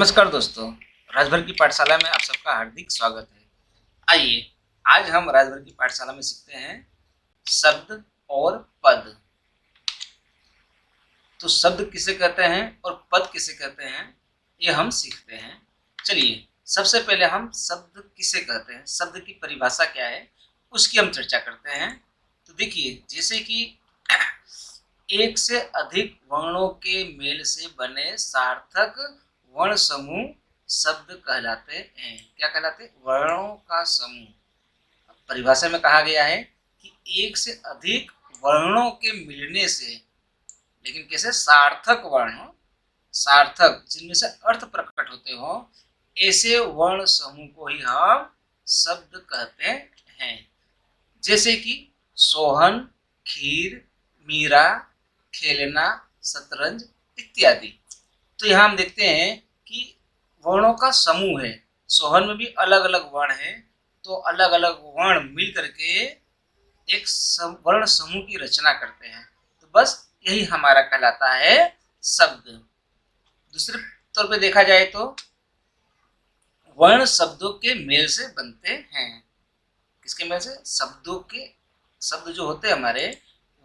नमस्कार दोस्तों, राजभर की पाठशाला में आप सबका हार्दिक स्वागत है। आइए, आज हम राजभर की पाठशाला में सीखते हैं शब्द और पद। तो शब्द किसे कहते हैं और पद किसे कहते हैं, ये हम सीखते हैं। चलिए, सबसे पहले हम शब्द किसे कहते हैं, शब्द की परिभाषा क्या है, उसकी हम चर्चा करते हैं। तो देखिए, जैसे कि एक से अधिक वर्णों के मेल से बने सार्थक वर्ण समूह शब्द कहलाते हैं। क्या कहलाते हैं? वर्णों का समूह। परिभाषा में कहा गया है कि एक से अधिक वर्णों के मिलने से, लेकिन कैसे? सार्थक वर्ण, सार्थक जिनमें से अर्थ प्रकट होते हो, ऐसे वर्ण समूह को ही हम शब्द कहते हैं। जैसे कि सोहन, खीर, मीरा, खेलना, शतरंज इत्यादि। तो यहाँ हम देखते हैं कि वर्णों का समूह है। सोहन में भी अलग अलग वर्ण है, तो अलग अलग वर्ण मिल करके एक वर्ण समूह की रचना करते हैं। तो बस यही हमारा कहलाता है शब्द। दूसरे तौर पे देखा जाए तो वर्ण शब्दों के मेल से बनते हैं। किसके मेल से? शब्दों के। शब्द जो होते हैं हमारे,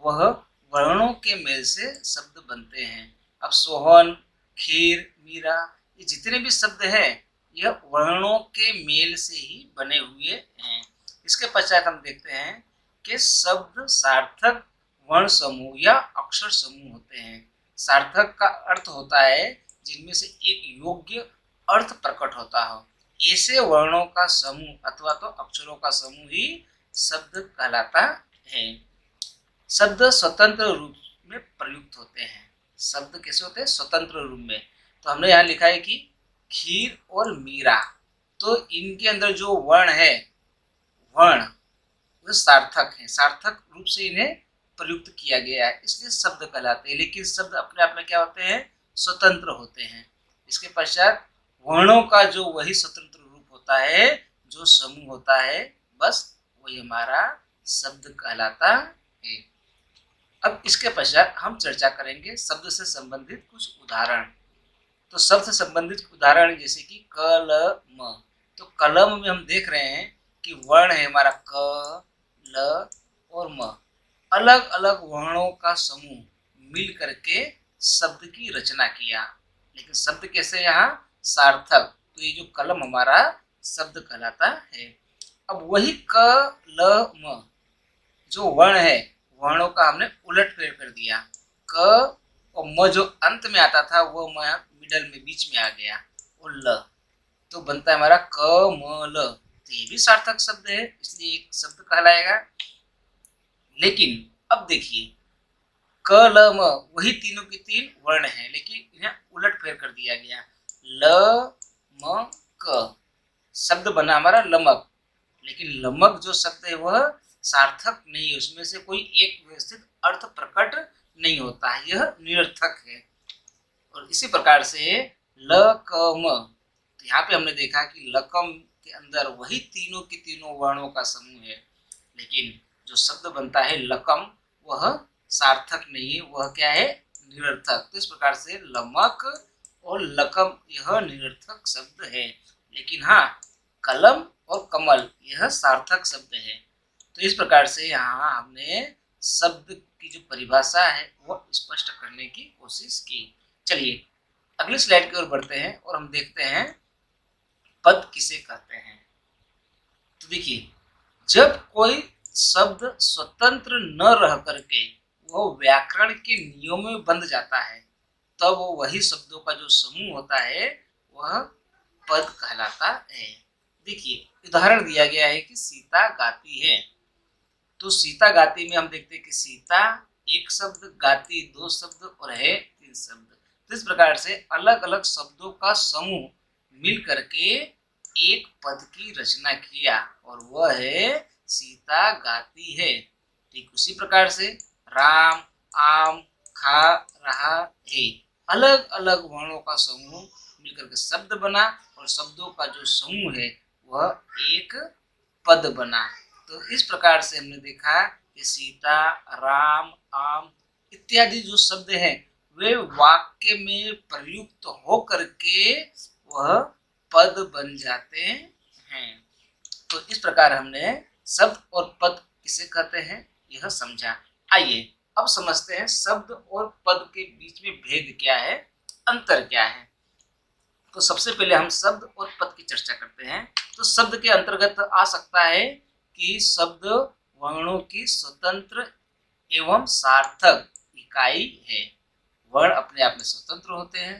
वह वर्णों के मेल से शब्द बनते हैं। अब सोहन, खीर, मीरा, ये जितने भी शब्द हैं, यह वर्णों के मेल से ही बने हुए हैं। इसके पश्चात हम देखते हैं कि शब्द सार्थक वर्ण समूह या अक्षर समूह होते हैं। सार्थक का अर्थ होता है जिनमें से एक योग्य अर्थ प्रकट होता हो। ऐसे वर्णों का समूह अथवा तो अक्षरों का समूह ही शब्द कहलाता है। शब्द स्वतंत्र रूप में प्रयुक्त होते हैं। शब्द कैसे होते हैं? स्वतंत्र रूप में। तो हमने यहाँ लिखा है कि खीर और मीरा, तो इनके अंदर जो वर्ण है, वर्ण वो सार्थक है। सार्थक रूप से इन्हें प्रयुक्त किया गया है, इसलिए शब्द कहलाते हैं। लेकिन शब्द अपने आप में क्या होते हैं? स्वतंत्र होते हैं। इसके पश्चात वर्णों का जो वही स्वतंत्र रूप होता है, जो समूह होता है, बस वही हमारा शब्द कहलाता है। अब इसके पश्चात हम चर्चा करेंगे शब्द से संबंधित कुछ उदाहरण। तो शब्द से संबंधित उदाहरण जैसे कि कलम। तो कलम में हम देख रहे हैं कि वर्ण है हमारा क, ल और म। अलग अलग वर्णों का समूह मिल करके शब्द की रचना किया। लेकिन शब्द कैसे? यहाँ सार्थक। तो ये जो कलम हमारा शब्द कहलाता है। अब वही क, ल, म जो वर्ण है, वर्णों का हमने उलट फेर कर दिया। क और म जो अंत में आता था, वो म मिडल में, बीच में आ गया, और ल तो बनता है हमारा कमल। तो ये भी सार्थक शब्द है, इसलिए एक शब्द कहलाएगा। लेकिन अब देखिए, क, ल, म वही तीनों के तीन वर्ण हैं, लेकिन इन्हें उलट फेर कर दिया गया। ल, म, क शब्द बना हमारा लमक। लेकिन लमक जो शब्द है वह सार्थक नहीं है, उसमें से कोई एक व्यवस्थित अर्थ प्रकट नहीं होता है, यह निरर्थक है। और इसी प्रकार से लकम, तो यहाँ पे हमने देखा कि लकम के अंदर वही तीनों के तीनों वर्णों का समूह है, लेकिन जो शब्द बनता है लकम, वह सार्थक नहीं है, वह क्या है? निरर्थक। तो इस प्रकार से लमक और लकम यह निरर्थक शब्द है। लेकिन हाँ, कलम और कमल यह सार्थक शब्द है। तो इस प्रकार से यहाँ हमने शब्द की जो परिभाषा है वो स्पष्ट करने की कोशिश की। चलिए अगली स्लाइड की ओर बढ़ते हैं और हम देखते हैं पद किसे कहते हैं। तो देखिए, जब कोई शब्द स्वतंत्र न रह करके वह व्याकरण के नियमों में बंध जाता है, तब वो वही शब्दों का जो समूह होता है वह पद कहलाता है। देखिए, उदाहरण दिया गया है कि सीता गाती है। तो सीता गाती में हम देखते हैं कि सीता एक शब्द, गाती दो शब्द और है तीन शब्द। तो इस प्रकार से अलग अलग शब्दों का समूह मिल करके एक पद की रचना किया, और वह है सीता गाती है। ठीक उसी प्रकार से राम आम खा रहा है, अलग अलग वर्णों का समूह मिलकर के शब्द बना, और शब्दों का जो समूह है वह एक पद बना। तो इस प्रकार से हमने देखा कि सीता, राम, आम इत्यादि जो शब्द हैं वे वाक्य में प्रयुक्त हो करके वह पद बन जाते हैं। तो इस प्रकार हमने शब्द और पद किसे कहते हैं यह समझा। आइए अब समझते हैं शब्द और पद के बीच में भेद क्या है, अंतर क्या है। तो सबसे पहले हम शब्द और पद की चर्चा करते हैं। तो शब्द के अंतर्गत आ सकता है कि शब्द वर्णों की स्वतंत्र एवं सार्थक इकाई है। वर्ण अपने आप में स्वतंत्र होते हैं,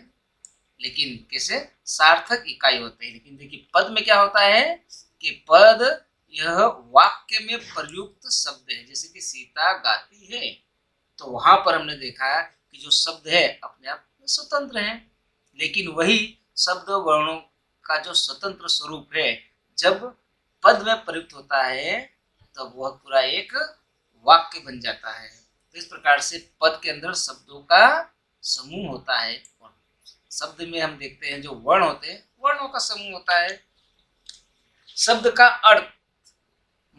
लेकिन कैसे सार्थक इकाई होते हैं। लेकिन देखिए पद में क्या होता है कि पद यह वाक्य में प्रयुक्त शब्द है। जैसे कि सीता गाती है, तो वहां पर हमने देखा कि जो शब्द है अपने आप में स्वतंत्र है, लेकिन वही शब्द वर्णों का जो स्वतंत्र स्वरूप है जब पद में प्रयुक्त होता है तब वह पूरा एक वाक्य बन जाता है। तो इस प्रकार से पद के अंदर शब्दों का समूह होता है और शब्द में हम देखते हैं जो वर्ण होते हैं वर्णों का समूह होता है। शब्द का अर्थ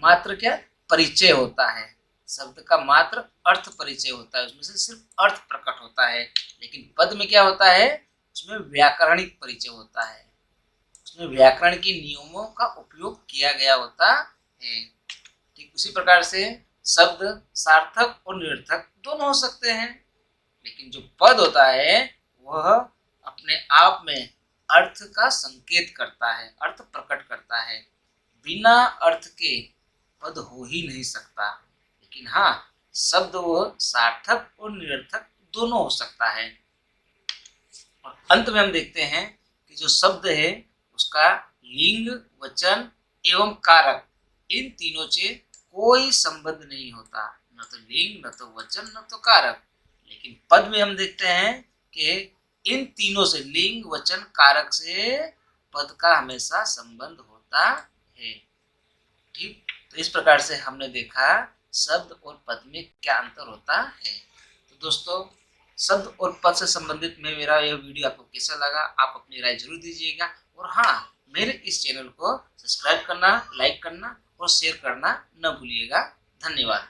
मात्र क्या परिचय होता है, शब्द का मात्र अर्थ परिचय होता है, उसमें से सिर्फ अर्थ प्रकट होता है। लेकिन पद में क्या होता है, उसमें व्याकरणिक परिचय होता है, उसमें व्याकरण के नियमों का उपयोग किया गया होता है। ठीक उसी प्रकार से शब्द सार्थक और निरर्थक दोनों हो सकते हैं, लेकिन जो पद होता है वह अपने आप में अर्थ का संकेत करता है, अर्थ प्रकट करता है। बिना अर्थ के पद हो ही नहीं सकता। लेकिन हाँ शब्द वह सार्थक और निरर्थक दोनों हो सकता है। और अंत में हम देखते हैं कि जो शब्द है उसका लिंग वचन एवं कारक इन तीनों से कोई संबंध नहीं होता, न तो लिंग न तो वचन न तो कारक। लेकिन पद में हम देखते हैं कि इन तीनों से लिंग वचन कारक से पद का हमेशा संबंध होता है। ठीक, तो इस प्रकार से हमने देखा शब्द और पद में क्या अंतर होता है। तो दोस्तों शब्द और पद से संबंधित में मेरा यह वीडियो आपको कैसा लगा आप अपनी राय जरूर दीजिएगा। और हाँ मेरे इस चैनल को सब्सक्राइब करना, लाइक करना और शेयर करना न भूलिएगा। धन्यवाद।